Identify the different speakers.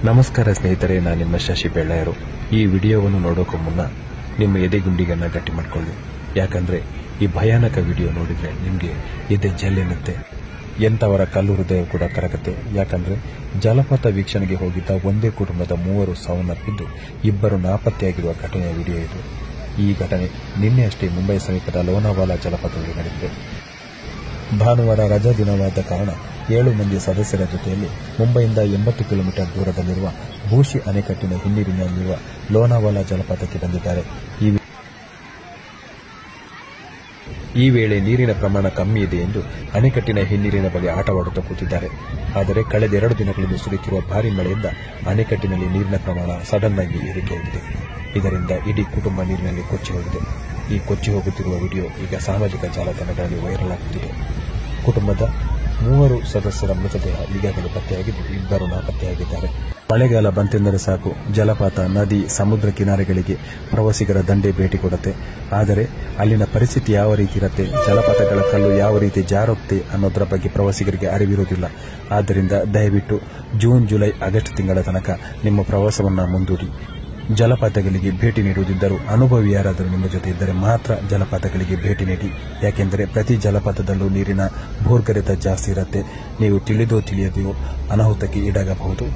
Speaker 1: ನಮಸ್ಕಾರ ಸ್ನೇಹಿತರೆ, ನಾನು ನಿಮ್ಮ ಶಶಿ ಬೆಳ್ಳಾಯರು. ಈ ವಿಡಿಯೋವನ್ನು ನೋಡೋಕೆ ಮುನ್ನ ನಿಮ್ಮ ಎದೆಗುಂಡಿಗನ್ನ ಗಟ್ಟಿ ಮಾಡಿಕೊಳ್ಳಿ. ಯಾಕಂದ್ರೆ ಈ ಭಯಾನಕ ವಿಡಿಯೋ ನೋಡಿದ್ರೆ ನಿಮಗೆ ಎದೆ ಜಲ್ಲೆನ್ನುತ್ತೆ, ಎಂಥವರ ಕಲ್ಲು ಹೃದಯ ಕೂಡ ಕರಗುತ್ತೆ. ಯಾಕಂದ್ರೆ ಜಲಪಾತ ವೀಕ್ಷಣೆಗೆ ಹೋಗಿದ್ದ ಒಂದೇ ಕುಟುಂಬದ 3 ಸಾವನ್ನಪ್ಪಿದ್ದು 2 ನಾಪತ್ತೆಯಾಗಿರುವ ಘಟನೆಯ ವಿಡಿಯೋ ಇದು. ಈ ಘಟನೆ ನಿನ್ನೆ ಅಷ್ಟೇ ಮುಂಬೈ ಸಮೀಪದ ಲೋನಾವಾಲಾ ಜಲಪಾತದಲ್ಲಿ ನಡೆದಿದೆ. ಭಾನುವಾರ ರಜಾ ದಿನವಾದ ಕಾರಣ 7 ಮಂದಿ ಸದಸ್ಯರ ಜೊತೆಯಲ್ಲಿ ಮುಂಬೈಯಿಂದ 80 ಕಿಲೋಮೀಟರ್ ದೂರದಲ್ಲಿರುವ ಭೂಶಿ ಅಣೆಕಟ್ಟಿನ ಹಿನ್ನೀರಿನಲ್ಲಿರುವ ಲೋನಾವಾಲಾ ಜಲಪಾತಕ್ಕೆ ಬಂದಿದ್ದಾರೆ. ಈ ವೇಳೆ ನೀರಿನ ಪ್ರಮಾಣ ಕಮ್ಮಿ ಇದೆ ಎಂದು ಅಣೆಕಟ್ಟಿನ ಹಿನ್ನೀರಿನ ಬಳಿ ಆಟವಾಡುತ್ತಾ ಕೂತಿದ್ದಾರೆ. ಆದರೆ ಕಳೆದ 2 ದಿನಗಳಿಂದ ಸುರಿಯುತ್ತಿರುವ ಭಾರೀ ಮಳೆಯಿಂದ ಅಣೆಕಟ್ಟಿನಲ್ಲಿ ನೀರಿನ ಪ್ರಮಾಣ ಸಡನ್ ಆಗಿ ಏರಿಕೆಯಾಗಿದೆ. ಇದರಿಂದ ಇಡೀ ಕುಟುಂಬ ನೀರಿನಲ್ಲಿ ಕೊಚ್ಚಿ ಹೋಗಿದೆ. ಈ ಕೊಚ್ಚಿ ಹೋಗುತ್ತಿರುವ ವಿಡಿಯೋ ಈಗ ಸಾಮಾಜಿಕ ಜಾಲತಾಣಗಳಲ್ಲಿ ವೈರಲ್ ಆಗುತ್ತಿದೆ. ಕುಟುಂಬದ 3 ಸದಸ್ಯರ ಮೃತದೇಹ ಈಗಾಗಲೇ ಪತ್ತೆಯಾಗಿದ್ದು 2 ನಾಪತ್ತೆಯಾಗಿದ್ದಾರೆ. ಮಳೆಗಾಲ ಬಂತೆಂದರೆ ಸಾಕು, ಜಲಪಾತ, ನದಿ, ಸಮುದ್ರ ಕಿನಾರೆಗಳಿಗೆ ಪ್ರವಾಸಿಗರ ದಂಡೆ ಭೇಟಿ ಕೊಡುತ್ತೆ. ಆದರೆ ಅಲ್ಲಿನ ಪರಿಸ್ಥಿತಿ ಯಾವ ರೀತಿ ಇರುತ್ತೆ, ಜಲಪಾತಗಳ ಕಲ್ಲು ಯಾವ ರೀತಿ ಜಾರುತ್ತೆ ಅನ್ನೋದರ ಬಗ್ಗೆ ಪ್ರವಾಸಿಗರಿಗೆ ಅರಿವಿರುವುದಿಲ್ಲ. ಆದ್ದರಿಂದ ದಯವಿಟ್ಟು ಜೂನ್, ಜುಲೈ, ಆಗಸ್ಟ್ ತಿಂಗಳ ತನಕ ನಿಮ್ಮ ಪ್ರವಾಸವನ್ನು ಮುಂದೂಡಿ. ಜಲಪಾತಗಳಿಗೆ ಭೇಟಿ ನೀಡುವುದಿದ್ದರೂ ಅನುಭವಿ ಯಾರಾದರೂ ನಿಮ್ಮ ಜೊತೆ ಇದ್ದರೆ ಮಾತ್ರ ಜಲಪಾತಗಳಿಗೆ ಭೇಟಿ ನೀಡಿ. ಯಾಕೆಂದರೆ ಪ್ರತಿ ಜಲಪಾತದಲ್ಲೂ ನೀರಿನ ಭೂರ್ಗರೆತ ಜಾಸ್ತಿ ಇರುತ್ತೆ. ನೀವು ತಿಳಿದೋ ತಿಳಿಯದೆಯೋ ಅನಾಹುತಕ್ಕೆ ಈಡಾಗಬಹುದು.